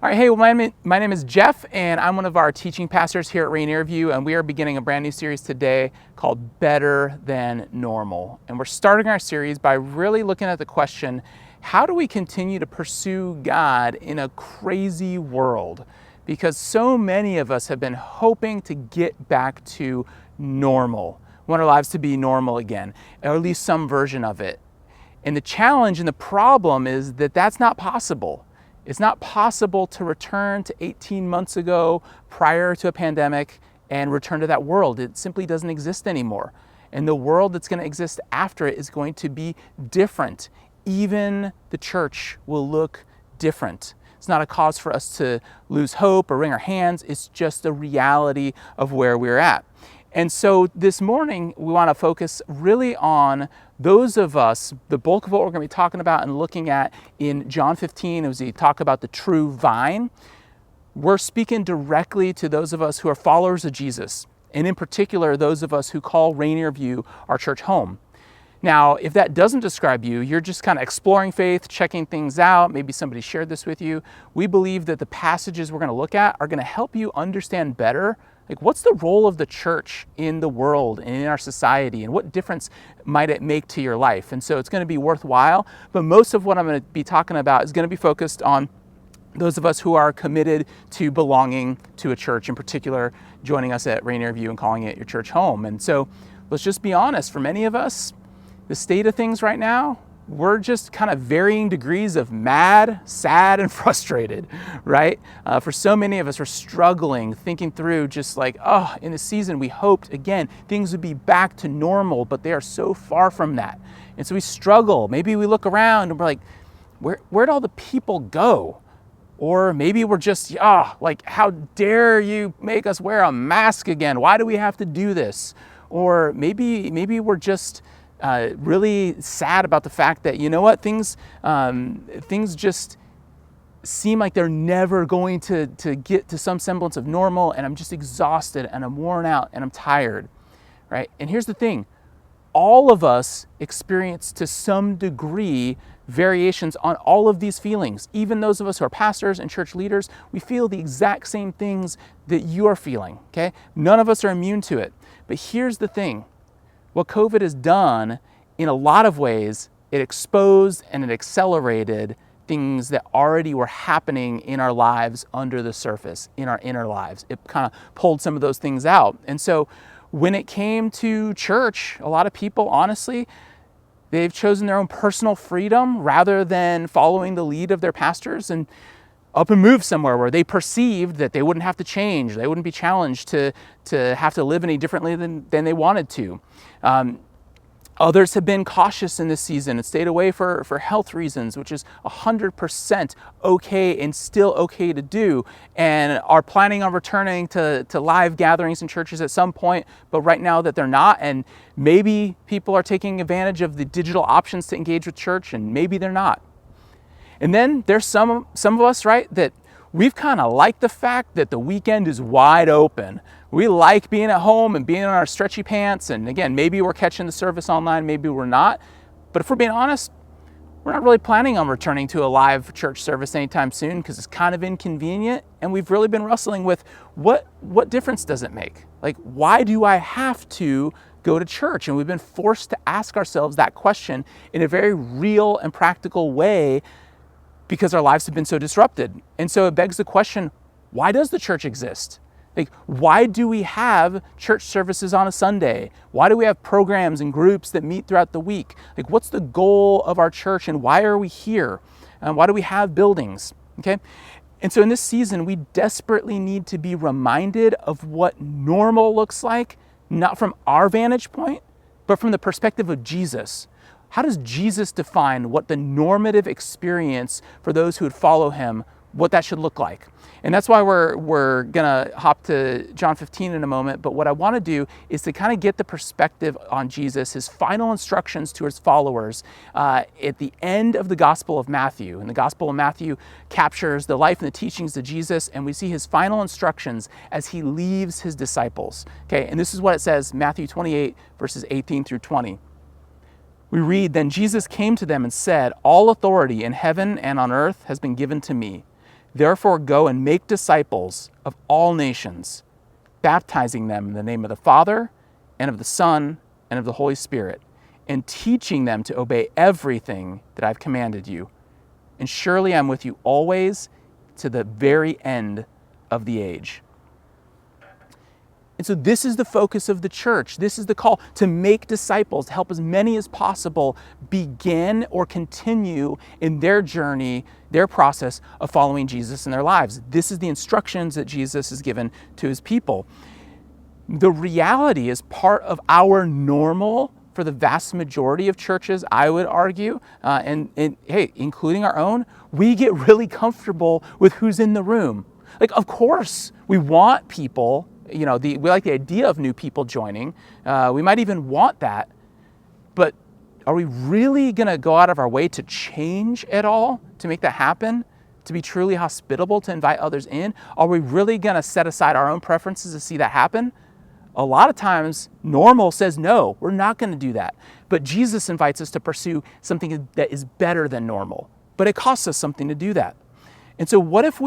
All right, hey, well, my name is Jeff, and I'm one of our teaching pastors here at Rainier, and we are beginning a brand new series today called Better Than Normal. And we're starting our series by really looking at the question, how do we continue to pursue God in a crazy world? Because so many of us have been hoping to get back to normal. We want our lives to be normal again, or at least some version of it. And the challenge and the problem is that that's not possible. It's not possible to return to 18 months ago prior to a pandemic and return to that world. It simply doesn't exist anymore. And the world that's going to exist after it is going to be different. Even the church will look different. It's not a cause for us to lose hope or wring our hands. It's just a reality of where we're at. And so this morning, we want to focus really on those of us, the bulk of what we're going to be talking about and looking at in John 15, as we talk about the true vine. We're speaking directly to those of us who are followers of Jesus, and in particular, those of us who call Rainier View our church home. Now, if that doesn't describe you, you're just kind of exploring faith, checking things out, maybe somebody shared this with you. We believe that the passages we're going to look at are going to help you understand better, like, what's the role of the church in the world and in our society, and what difference might it make to your life? And so it's going to be worthwhile, but most of what I'm going to be talking about is going to be focused on those of us who are committed to belonging to a church, in particular, joining us at Rainier View and calling it your church home. And so let's just be honest, for many of us, the state of things right now, we're just kind of varying degrees of mad, sad, and frustrated, right? For so many of us, we're struggling, thinking through just like, in the season we hoped, again, things would be back to normal, but they are so far from that. And so we struggle. Maybe we look around and we're like, where'd all the people go? Or maybe we're just, like, how dare you make us wear a mask again? Why do we have to do this? Or maybe we're just really sad about the fact that, you know what, things just seem like they're never going to get to some semblance of normal, and I'm just exhausted and I'm worn out and I'm tired, right? And here's the thing, all of us experience to some degree variations on all of these feelings. Even those of us who are pastors and church leaders, we feel the exact same things that you are feeling, okay? None of us are immune to it. But here's the thing. What COVID has done, in a lot of ways, it exposed and it accelerated things that already were happening in our lives under the surface, in our inner lives. It kind of pulled some of those things out. And so when it came to church, a lot of people, honestly, they've chosen their own personal freedom rather than following the lead of their pastors and up and move somewhere where they perceived that they wouldn't have to change, they wouldn't be challenged to have to live any differently than they wanted to. Others have been cautious in this season and stayed away for health reasons, which is 100% okay and still okay to do, and are planning on returning to live gatherings in churches at some point, but right now that they're not, and maybe people are taking advantage of the digital options to engage with church, and maybe they're not. And then there's some of us, right, that we've kind of liked the fact that the weekend is wide open. We like being at home and being in our stretchy pants. And again, maybe we're catching the service online, maybe we're not. But if we're being honest, we're not really planning on returning to a live church service anytime soon because it's kind of inconvenient. And we've really been wrestling with what difference does it make? Like, why do I have to go to church? And we've been forced to ask ourselves that question in a very real and practical way because our lives have been so disrupted. And so it begs the question, why does the church exist? Like, why do we have church services on a Sunday? Why do we have programs and groups that meet throughout the week? Like, what's the goal of our church and why are we here? And why do we have buildings? Okay? And so in this season, we desperately need to be reminded of what normal looks like, not from our vantage point, but from the perspective of Jesus. How does Jesus define what the normative experience for those who would follow him, what that should look like? And that's why we're gonna hop to John 15 in a moment, but what I wanna do is to kind of get the perspective on Jesus, his final instructions to his followers at the end of the Gospel of Matthew. And the Gospel of Matthew captures the life and the teachings of Jesus, and we see his final instructions as he leaves his disciples. Okay, and this is what it says, Matthew 28, verses 18 through 20. We read, "Then Jesus came to them and said, 'All authority in heaven and on earth has been given to me. Therefore, go and make disciples of all nations, baptizing them in the name of the Father and of the Son and of the Holy Spirit, and teaching them to obey everything that I've commanded you. And surely I'm with you always to the very end of the age. And so this is the focus of the church. This is the call to make disciples, to help as many as possible begin or continue in their journey, their process of following Jesus in their lives. This is the instructions that Jesus has given to his people. The reality is part of our normal for the vast majority of churches, I would argue, and hey, including our own, we get really comfortable with who's in the room. Like, of course, we want people, we like the idea of new people joining. We might even want that, but are we really going to go out of our way to change at all to make that happen? To be truly hospitable, to invite others in? Are we really going to set aside our own preferences to see that happen? A lot of times, normal says, no, we're not going to do that. But Jesus invites us to pursue something that is better than normal. But it costs us something to do that. And so what if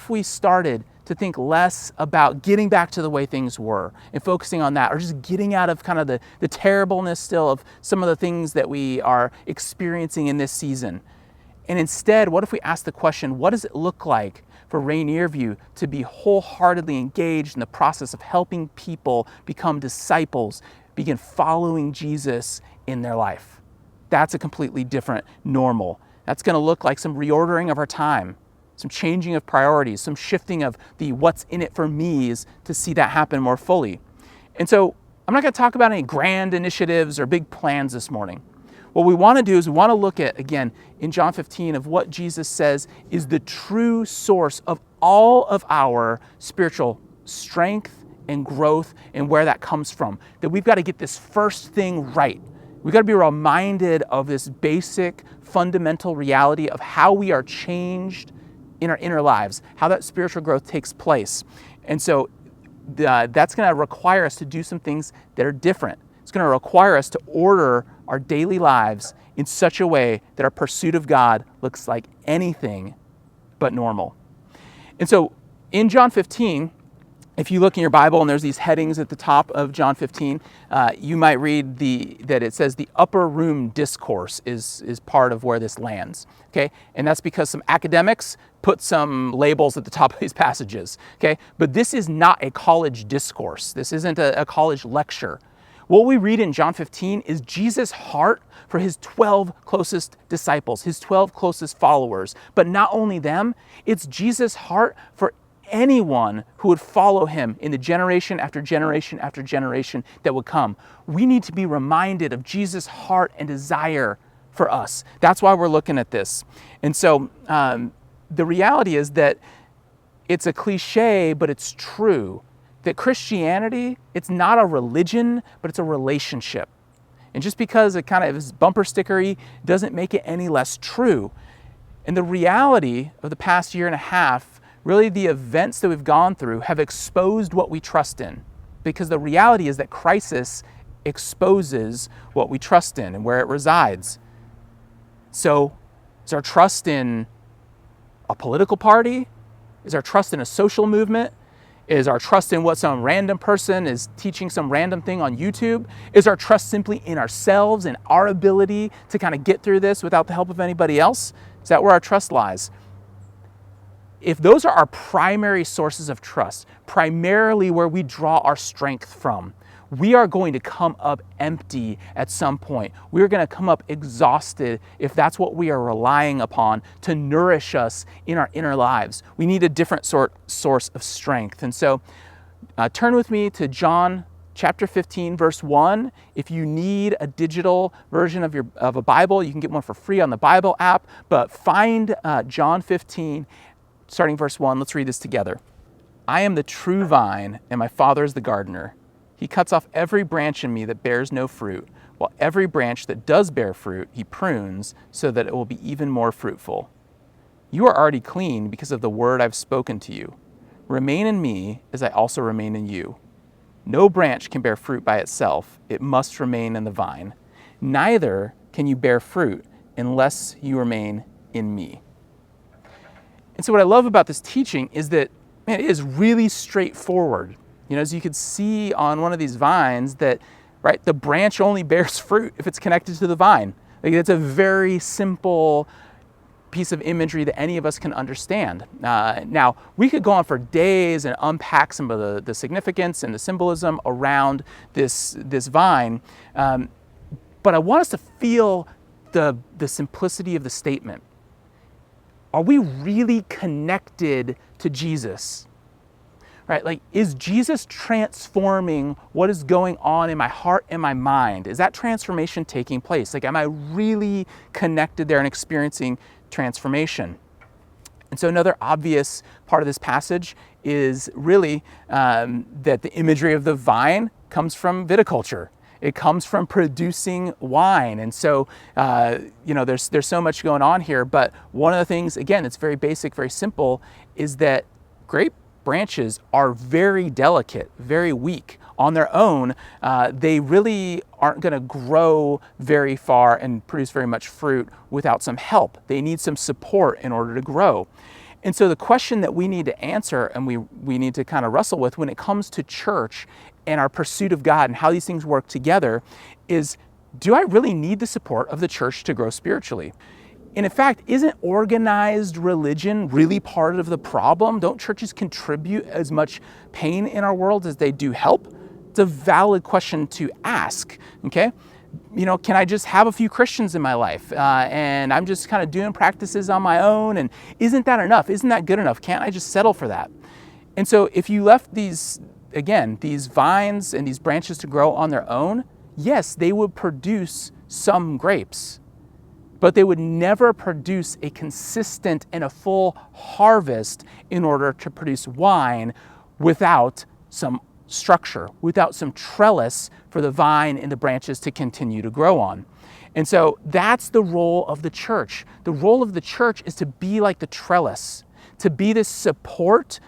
we started to think less about getting back to the way things were and focusing on that, or just getting out of kind of the terribleness still of some of the things that we are experiencing in this season? And instead, what if we ask the question, what does it look like for Rainier View to be wholeheartedly engaged in the process of helping people become disciples, begin following Jesus in their life? That's a completely different normal. That's going to look like some reordering of our time, some changing of priorities, some shifting of the what's in it for me's to see that happen more fully. And so I'm not going to talk about any grand initiatives or big plans this morning. What we want to do is we want to look at, again, in John 15, of what Jesus says is the true source of all of our spiritual strength and growth and where that comes from. That we've got to get this first thing right. We've got to be reminded of this basic, fundamental reality of how we are changed in our inner lives, how that spiritual growth takes place. And so that's going to require us to do some things that are different. It's going to require us to order our daily lives in such a way that our pursuit of God looks like anything but normal. And so in John 15, if you look in your Bible and there's these headings at the top of John 15, you might read that it says the upper room discourse is part of where this lands, okay? And that's because some academics put some labels at the top of these passages, okay? But this is not a college discourse. This isn't a college lecture. What we read in John 15 is Jesus' heart for his 12 closest disciples, his 12 closest followers. But not only them, it's Jesus' heart for anyone who would follow him in the generation after generation after generation that would come. We need to be reminded of Jesus' heart and desire for us. That's why we're looking at this. And so the reality is that it's a cliche, but it's true. That Christianity, it's not a religion, but it's a relationship. And just because it kind of is bumper stickery doesn't make it any less true. And the reality of the past year and a half, really the events that we've gone through have exposed what we trust in. Because the reality is that crisis exposes what we trust in and where it resides. So is our trust in a political party? Is our trust in a social movement? Is our trust in what some random person is teaching some random thing on YouTube? Is our trust simply in ourselves and our ability to kind of get through this without the help of anybody else? Is that where our trust lies? If those are our primary sources of trust, primarily where we draw our strength from, we are going to come up empty at some point. We're going to come up exhausted if that's what we are relying upon to nourish us in our inner lives. We need a different source of strength. And so turn with me to John chapter 15, verse 1. If you need a digital version of a Bible, you can get one for free on the Bible app. But find John 15, starting verse 1. Let's read this together. I am the true vine, and my Father is the gardener. He cuts off every branch in me that bears no fruit, while every branch that does bear fruit, he prunes so that it will be even more fruitful. You are already clean because of the word I've spoken to you. Remain in me as I also remain in you. No branch can bear fruit by itself. It must remain in the vine. Neither can you bear fruit unless you remain in me. And so what I love about this teaching is that, man, it is really straightforward. As you could see on one of these vines that, right, the branch only bears fruit if it's connected to the vine. Like, it's a very simple piece of imagery that any of us can understand. Now, we could go on for days and unpack some of the significance and the symbolism around this vine, but I want us to feel the simplicity of the statement. Are we really connected to Jesus? Right? Like, is Jesus transforming what is going on in my heart and my mind? Is that transformation taking place? Like, am I really connected there and experiencing transformation? And so another obvious part of this passage is really that the imagery of the vine comes from viticulture. It comes from producing wine. And so, there's so much going on here. But one of the things, again, it's very basic, very simple, is that grape branches are very delicate, very weak. On their own, they really aren't going to grow very far and produce very much fruit without some help. They need some support in order to grow. And so the question that we need to answer and we need to kind of wrestle with when it comes to church and our pursuit of God and how these things work together is, do I really need the support of the church to grow spiritually? And in fact, isn't organized religion really part of the problem? Don't churches contribute as much pain in our world as they do help? It's a valid question to ask, okay? Can I just have a few Christians in my life and I'm just kind of doing practices on my own? And isn't that enough? Isn't that good enough? Can't I just settle for that? And so if you left these vines and these branches to grow on their own, yes, they would produce some grapes, but they would never produce a consistent and a full harvest in order to produce wine without some structure, without some trellis for the vine and the branches to continue to grow on. And so that's the role of the church. The role of the church is to be like the trellis, to be this support,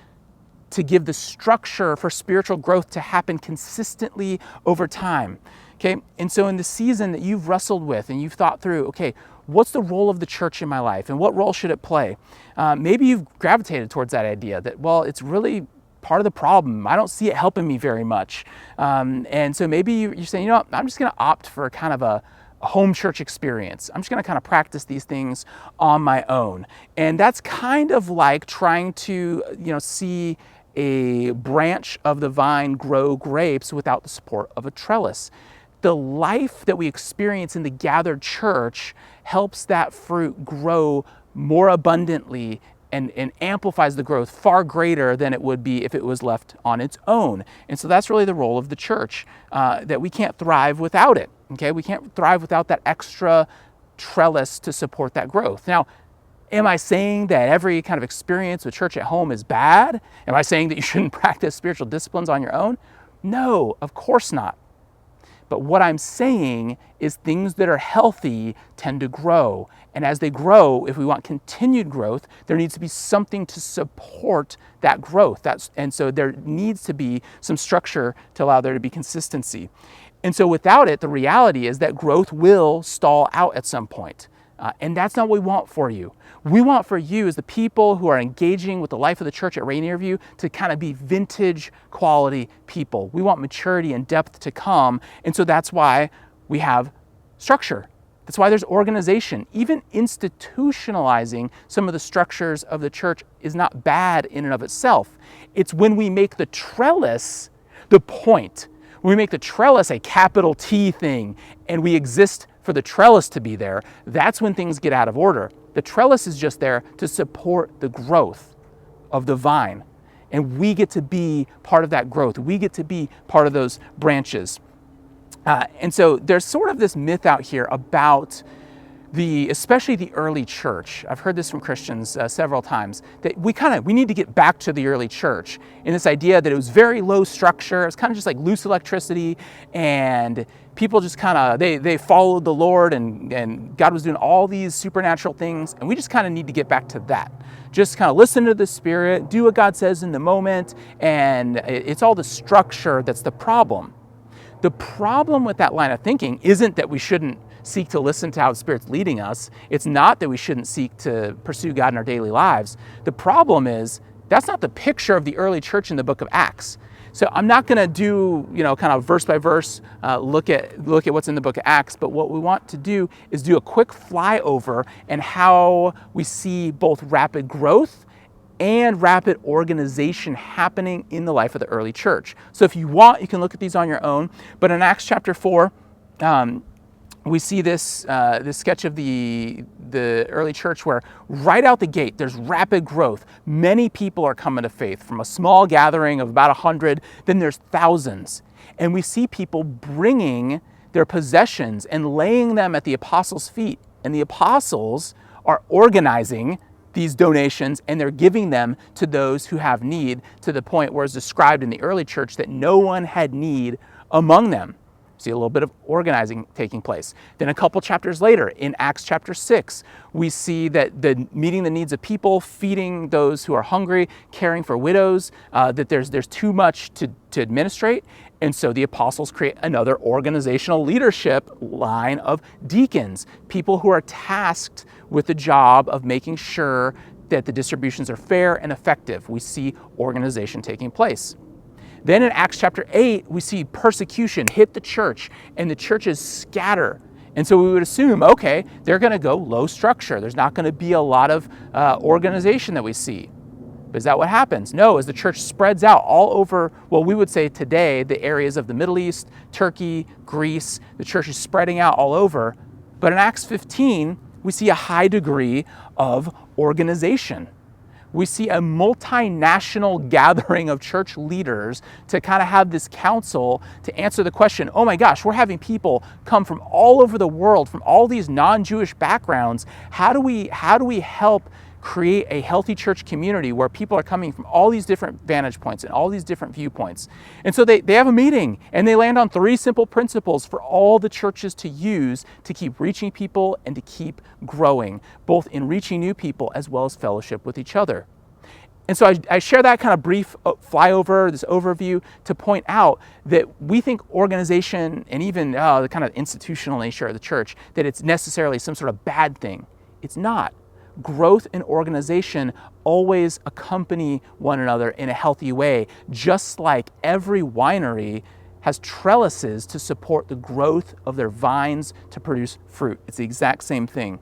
to give the structure for spiritual growth to happen consistently over time. Okay, and so in the season that you've wrestled with and you've thought through, okay, what's the role of the church in my life and what role should it play? Maybe you've gravitated towards that idea that, well, it's really part of the problem. I don't see it helping me very much. And so maybe you're saying, I'm just going to opt for kind of a home church experience. I'm just going to kind of practice these things on my own. And that's kind of like trying to, see a branch of the vine grow grapes without the support of a trellis. The life that we experience in the gathered church helps that fruit grow more abundantly and amplifies the growth far greater than it would be if it was left on its own. And so that's really the role of the church, that we can't thrive without it. Okay, we can't thrive without that extra trellis to support that growth. Now, am I saying that every kind of experience with church at home is bad? Am I saying that you shouldn't practice spiritual disciplines on your own? No, of course not. But what I'm saying is things that are healthy tend to grow. And as they grow, if we want continued growth, there needs to be something to support that growth. And so there needs to be some structure to allow there to be consistency. And so without it, the reality is that growth will stall out at some point. And that's not what we want for you. We want for you as the people who are engaging with the life of the church at Rainier View to kind of be vintage quality people. We want maturity and depth to come. And so that's why we have structure. That's why there's organization. Even institutionalizing some of the structures of the church is not bad in and of itself. It's when we make the trellis the point. When we make the trellis a capital T thing and we exist for the trellis to be there, that's when things get out of order. The trellis is just there to support the growth of the vine. And we get to be part of that growth. We get to be part of those branches. And so there's sort of this myth out here about especially the early church. I've heard this from Christians several times, that we need to get back to the early church, in this idea that it was very low structure. It was kind of just like loose electricity, and people just kind of, they followed the Lord, and God was doing all these supernatural things, and we just kind of need to get back to that. Just kind of listen to the Spirit, do what God says in the moment, and it's all the structure that's the problem. The problem with that line of thinking isn't that we shouldn't seek to listen to how the Spirit's leading us. It's not that we shouldn't seek to pursue God in our daily lives. The problem is that's not the picture of the early church in the book of Acts. So I'm not going to do, kind of verse by verse look at what's in the book of Acts, but what we want to do is do a quick flyover and how we see both rapid growth and rapid organization happening in the life of the early church. So if you want, you can look at these on your own. But in Acts chapter 4, we see this sketch of the early church where right out the gate, there's rapid growth. Many people are coming to faith from a small gathering of about 100, then there's thousands. And we see people bringing their possessions and laying them at the apostles' feet. And the apostles are organizing these donations and they're giving them to those who have need, to the point where it's described in the early church that no one had need among them. See a little bit of organizing taking place. Then a couple chapters later, in Acts chapter 6, we see that meeting the needs of people, feeding those who are hungry, caring for widows, that there's too much to administrate. And so the apostles create another organizational leadership line of deacons, people who are tasked with the job of making sure that the distributions are fair and effective. We see organization taking place. Then in Acts chapter 8, we see persecution hit the church and the churches scatter. And so we would assume, okay, they're going to go low structure. There's not going to be a lot of organization that we see. But is that what happens? No, as the church spreads out all over, well, we would say today, the areas of the Middle East, Turkey, Greece, the church is spreading out all over. But in Acts 15, we see a high degree of organization. We see a multinational gathering of church leaders to kind of have this council to answer the question, oh my gosh, we're having people come from all over the world, from all these non-Jewish backgrounds. How do we help create a healthy church community where people are coming from all these different vantage points and all these different viewpoints? And so they have a meeting and they land on 3 simple principles for all the churches to use to keep reaching people and to keep growing, both in reaching new people as well as fellowship with each other. And so I share that kind of brief flyover, this overview, to point out that we think organization and even the kind of institutional nature of the church, that it's necessarily some sort of bad thing. It's not. Growth and organization always accompany one another in a healthy way, just like every winery has trellises to support the growth of their vines to produce fruit. It's the exact same thing.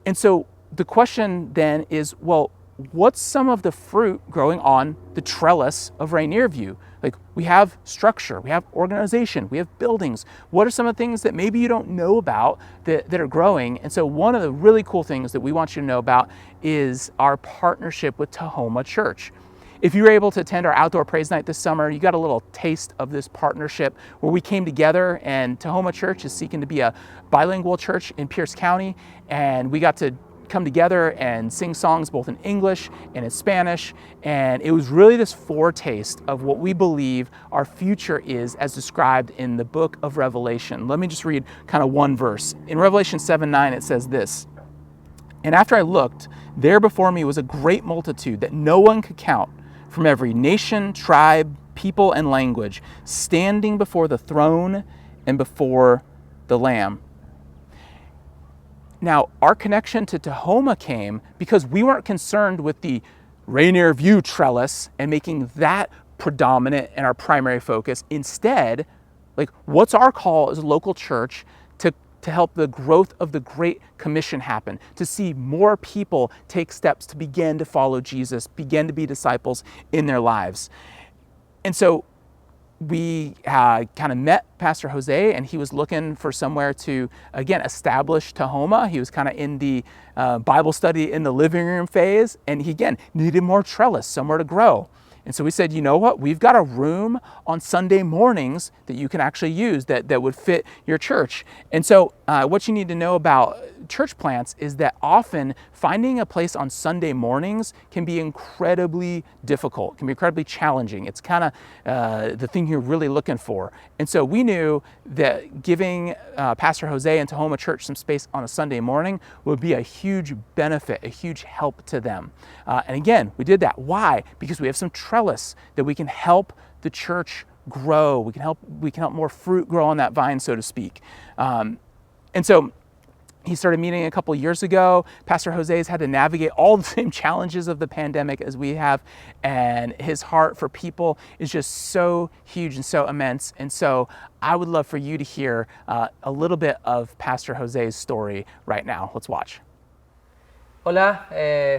And so the question then is, well, what's some of the fruit growing on the trellis of Rainier View? Like, we have structure, we have organization, we have buildings. What are some of the things that maybe you don't know about that are growing? And so one of the really cool things that we want you to know about is our partnership with Tahoma Church. If you were able to attend our outdoor praise night this summer, you got a little taste of this partnership where we came together, and Tahoma Church is seeking to be a bilingual church in Pierce County, and we got to come together and sing songs both in English and in Spanish. And it was really this foretaste of what we believe our future is as described in the book of Revelation. Let me just read kind of one verse. In Revelation 7:9, it says this, "And after I looked, there before me was a great multitude that no one could count, from every nation, tribe, people, and language, standing before the throne and before the Lamb." Now, our connection to Tahoma came because we weren't concerned with the Rainier View trellis and making that predominant and our primary focus. Instead, like, what's our call as a local church to help the growth of the Great Commission happen, to see more people take steps to begin to follow Jesus, begin to be disciples in their lives. And so we kind of met Pastor Jose, and he was looking for somewhere to, again, establish Tahoma. He was kind of in the Bible study in the living room phase, and he, again, needed more trellis, somewhere to grow. And so we said, you know what, we've got a room on Sunday mornings that you can actually use that would fit your church. And so what you need to know about church plants is that often finding a place on Sunday mornings can be incredibly difficult, can be incredibly challenging. It's kind of the thing you're really looking for. And so we knew that giving Pastor Jose and Tahoma Church some space on a Sunday morning would be a huge benefit, a huge help to them. And again, we did that. Why? Because we have some trellis that we can help the church grow. We can help more fruit grow on that vine, so to speak. And so he started meeting a couple years ago. Pastor Jose's had to navigate all the same challenges of the pandemic as we have, and his heart for people is just so huge and so immense. And so I would love for you to hear a little bit of Pastor Jose's story right now. Let's watch. Hola,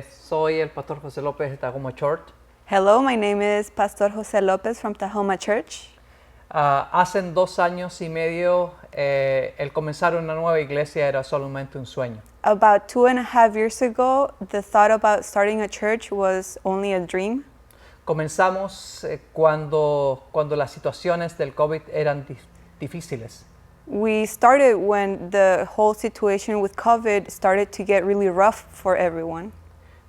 soy el Pastor José López de Tahoma Church. Hello, my name is Pastor José López from Tahoma Church. Hace 2 años y medio el comenzar una nueva iglesia era solamente un sueño. About 2.5 years ago, the thought about starting a church was only a dream. Comenzamos cuando las situaciones del COVID eran difíciles. We started when the whole situation with COVID started to get really rough for everyone.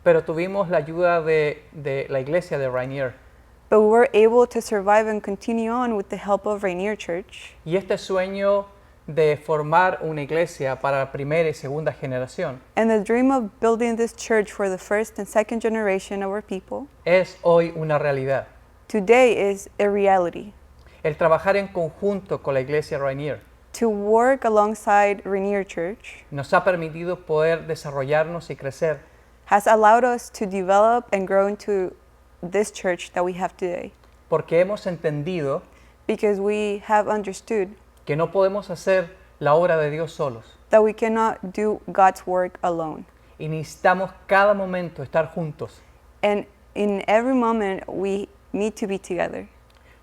Pero tuvimos la ayuda de la iglesia de Rainier. But we were able to survive and continue on with the help of Rainier Church. Y este sueño de formar una iglesia para la primera y segunda generación And the dream of building this church for the first and second generation of our people es hoy una realidad. today is a reality. El trabajar en conjunto con la iglesia Rainier To work alongside Rainier Church nos ha permitido poder desarrollarnos y crecer, has allowed us to develop and grow into this church that we have today, porque hemos entendido because we have understood que no podemos hacer la obra de Dios solos that we cannot do God's work alone. y necesitamos cada momento estar juntos. And in every moment, we need to be together.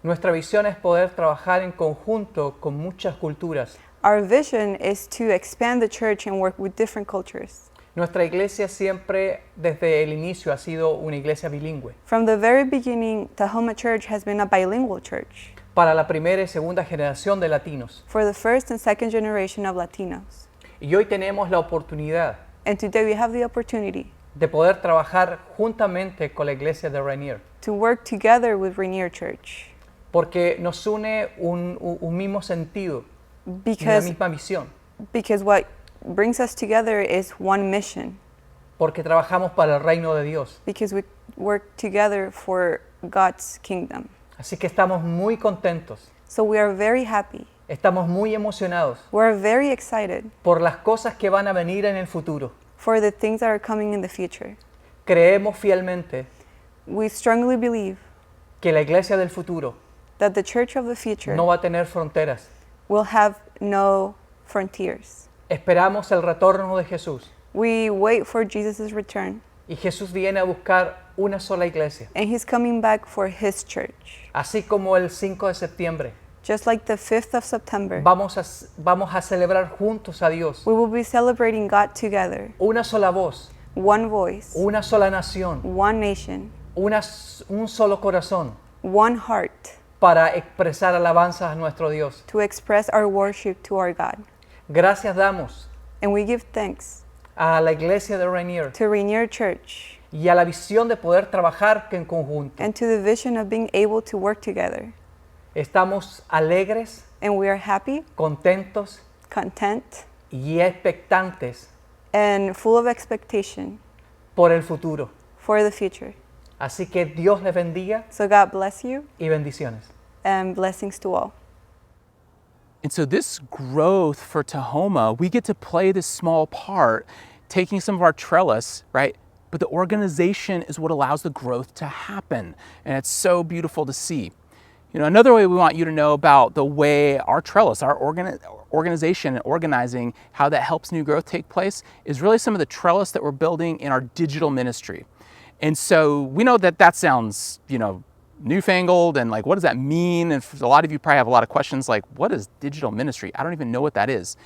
Nuestra visión es poder trabajar en conjunto con muchas culturas. Our vision is to expand the church and work with different cultures. Nuestra iglesia siempre desde el inicio ha sido una iglesia bilingüe. From the very beginning, Tahoma Church has been a bilingual church Para la primera y segunda generación de latinos. for the first and second generation of Latinos. Y hoy tenemos la oportunidad And today we have the opportunity de poder trabajar juntamente con la iglesia de Rainier, to work together with Rainier Church porque nos une un mismo sentido y una because misma visión, what brings us together is one mission, porque trabajamos para el reino de Dios. because we work together for God's kingdom. Así que estamos muy contentos, So we are very happy. estamos muy emocionados We're very excited por las cosas que van a venir en el futuro. for the things that are coming in the future. Creemos fielmente We strongly believe que la iglesia del futuro that the church of the future no va a tener fronteras. will have no frontiers. Esperamos el retorno de Jesús We wait for Jesus' return, y Jesús viene a buscar una sola iglesia. and he's coming back for his church. Así como el 5 de septiembre Just like the 5th of September, vamos a celebrar juntos a Dios. we will be celebrating God together. Una sola voz, One voice, una sola nación, one nation, un solo corazón one heart, para expresar alabanzas a nuestro Dios. to express our worship to our God. Gracias damos And we give thanks a la iglesia de Rainier to Rainier Church y a la visión de poder trabajar en conjunto. and to the vision of being able to work together. Estamos alegres, And we are happy, contentos content, y expectantes and full of expectation por el futuro. for the future. Así que Dios les bendiga So God bless you, y bendiciones. and blessings to all. And so this growth for Tahoma, we get to play this small part, taking some of our trellis, right? But the organization is what allows the growth to happen. And it's so beautiful to see. You know, another way we want you to know about the way our trellis, our organization and organizing, how that helps new growth take place is really some of the trellis that we're building in our digital ministry. And so we know that that sounds, you know, newfangled and like, what does that mean? And for a lot of you probably have a lot of questions like, what is digital ministry? I don't even know what that is.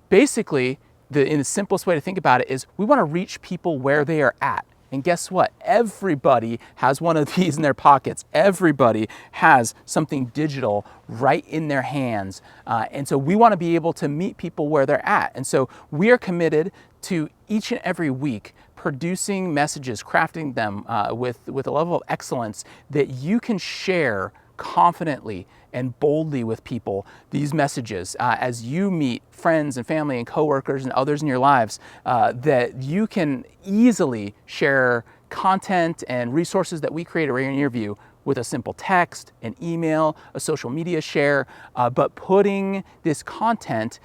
Basically, in the simplest way to think about it is we want to reach people where they are at. And guess what? Everybody has one of these in their pockets. Everybody has something digital right in their hands. And so we want to be able to meet people where they're at. And so we are committed to each and every week producing messages, crafting them with a level of excellence that you can share confidently and boldly with people these messages as you meet friends and family and coworkers and others in your lives, that you can easily share content and resources that we create at Rainier View with a simple text, an email, a social media share, but putting this content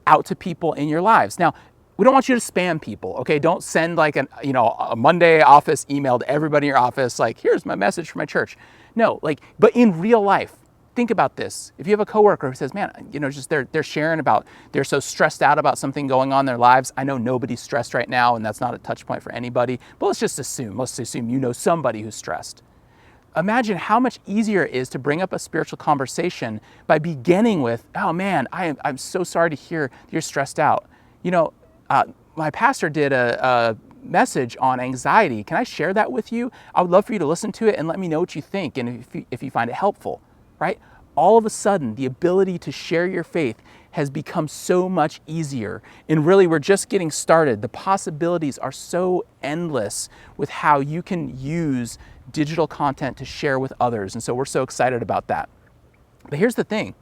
out to people in your lives. Now, we don't want you to spam people, okay? Don't send like a Monday office email to everybody in your office, like, here's my message for my church. No, but in real life, think about this. If you have a coworker who says, man, just they're sharing about, they're so stressed out about something going on in their lives. I know nobody's stressed right now, and that's not a touch point for anybody, but let's assume you know somebody who's stressed. Imagine how much easier it is to bring up a spiritual conversation by beginning with, oh man, I'm so sorry to hear you're stressed out. My pastor did a message on anxiety. Can I share that with you? I would love for you to listen to it and let me know what you think and if you find it helpful, right? All of a sudden, the ability to share your faith has become so much easier. And really, we're just getting started. The possibilities are so endless with how you can use digital content to share with others. And so we're so excited about that. But here's the thing.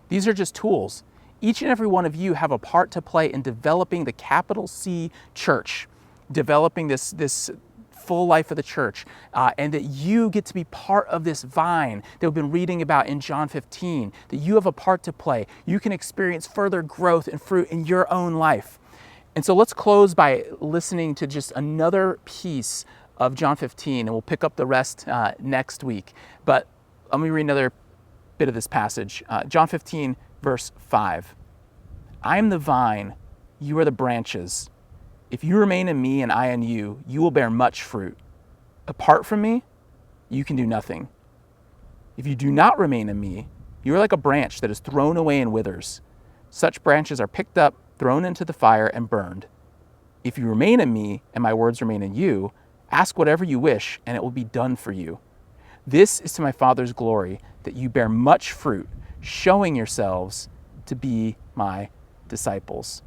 These are just tools. Each and every one of you have a part to play in developing the capital C church, developing this full life of the church, and that you get to be part of this vine that we've been reading about in John 15, that you have a part to play. You can experience further growth and fruit in your own life. And so let's close by listening to just another piece of John 15, and we'll pick up the rest next week. But let me read another bit of this passage. John 15, verse 5. I am the vine, you are the branches. If you remain in me and I in you, you will bear much fruit. Apart from me, you can do nothing. If you do not remain in me, you are like a branch that is thrown away and withers. Such branches are picked up, thrown into the fire, and burned. If you remain in me and my words remain in you, ask whatever you wish, and it will be done for you. This is to my Father's glory, that you bear much fruit, showing yourselves to be my disciples.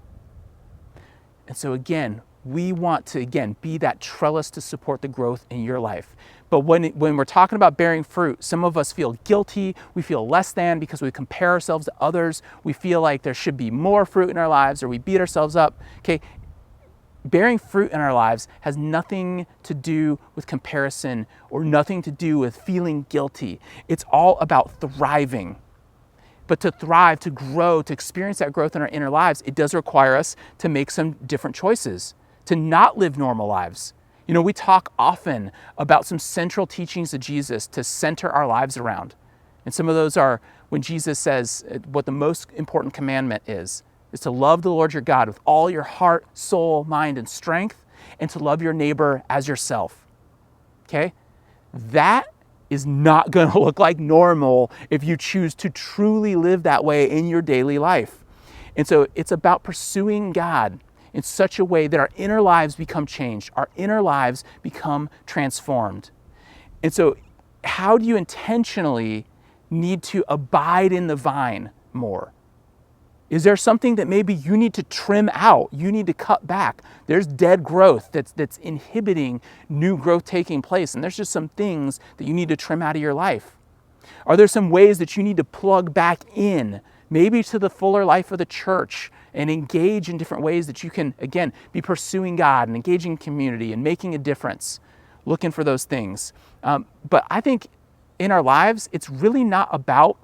And so again, we want to, be that trellis to support the growth in your life. But when we're talking about bearing fruit, some of us feel guilty, we feel less than because we compare ourselves to others, we feel like there should be more fruit in our lives, or we beat ourselves up, okay? Bearing fruit in our lives has nothing to do with comparison or nothing to do with feeling guilty. It's all about thriving. But to thrive, to grow, to experience that growth in our inner lives, it does require us to make some different choices, to not live normal lives. We talk often about some central teachings of Jesus to center our lives around. And some of those are when Jesus says what the most important commandment is to love the Lord your God with all your heart, soul, mind, and strength, and to love your neighbor as yourself. Okay? That is not going to look like normal if you choose to truly live that way in your daily life. And so it's about pursuing God in such a way that our inner lives become changed, our inner lives become transformed. And so how do you intentionally need to abide in the vine more? Is there something that maybe you need to trim out? You need to cut back. There's dead growth that's inhibiting new growth taking place. And there's just some things that you need to trim out of your life. Are there some ways that you need to plug back in, maybe to the fuller life of the church, and engage in different ways that you can, again, be pursuing God and engaging in community and making a difference, looking for those things. But I think in our lives, it's really not about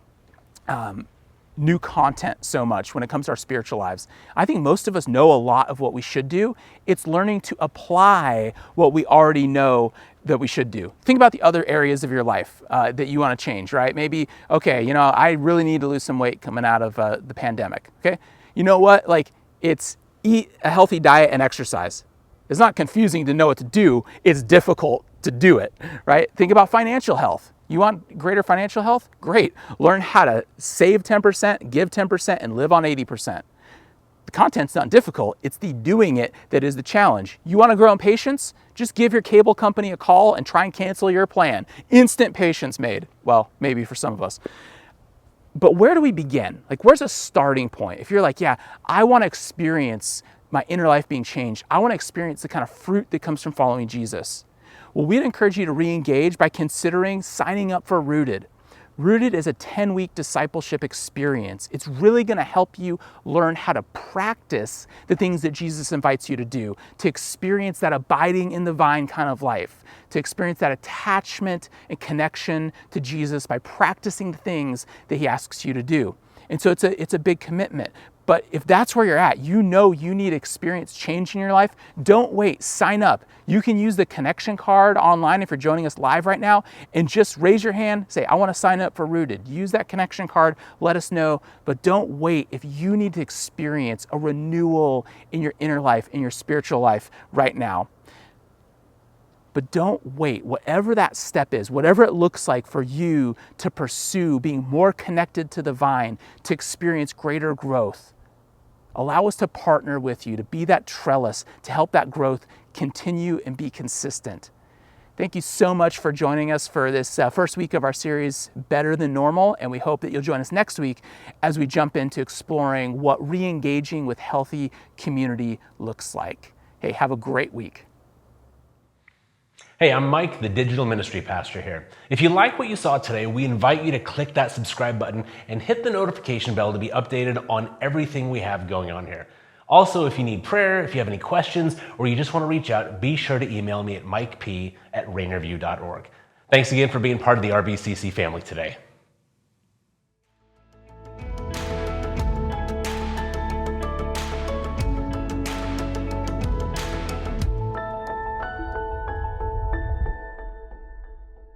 new content so much when it comes to our spiritual lives. I think most of us know a lot of what we should do. It's learning to apply what we already know that we should do. Think about the other areas of your life that you want to change, right? Maybe, okay, I really need to lose some weight coming out of the pandemic, okay? You know what? It's eat a healthy diet and exercise. It's not confusing to know what to do. It's difficult to do it, right? Think about financial health. You want greater financial health? Great. Learn how to save 10%, give 10%, and live on 80%. The content's not difficult. It's the doing it that is the challenge. You want to grow in patience? Just give your cable company a call and try and cancel your plan. Instant patience made. Well, maybe for some of us. But where do we begin? Where's a starting point? If you're like, yeah, I want to experience my inner life being changed. I want to experience the kind of fruit that comes from following Jesus. Well, we'd encourage you to re-engage by considering signing up for Rooted. Rooted is a 10-week discipleship experience. It's really going to help you learn how to practice the things that Jesus invites you to do, to experience that abiding in the vine kind of life, to experience that attachment and connection to Jesus by practicing the things that he asks you to do. And so it's a big commitment. But if that's where you're at, you know you need experience change in your life, don't wait, sign up. You can use the connection card online if you're joining us live right now, and just raise your hand, say, I want to sign up for Rooted. Use that connection card, let us know, but don't wait if you need to experience a renewal in your inner life, in your spiritual life right now. But don't wait, whatever that step is, whatever it looks like for you to pursue being more connected to the vine, to experience greater growth. Allow us to partner with you, to be that trellis, to help that growth continue and be consistent. Thank you so much for joining us for this first week of our series, Better Than Normal, and we hope that you'll join us next week as we jump into exploring what re-engaging with healthy community looks like. Hey, have a great week. Hey, I'm Mike, the digital ministry pastor here. If you like what you saw today, we invite you to click that subscribe button and hit the notification bell to be updated on everything we have going on here. Also, if you need prayer, if you have any questions, or you just want to reach out, be sure to email me at mikep@rainierview.org. Thanks again for being part of the RBCC family today.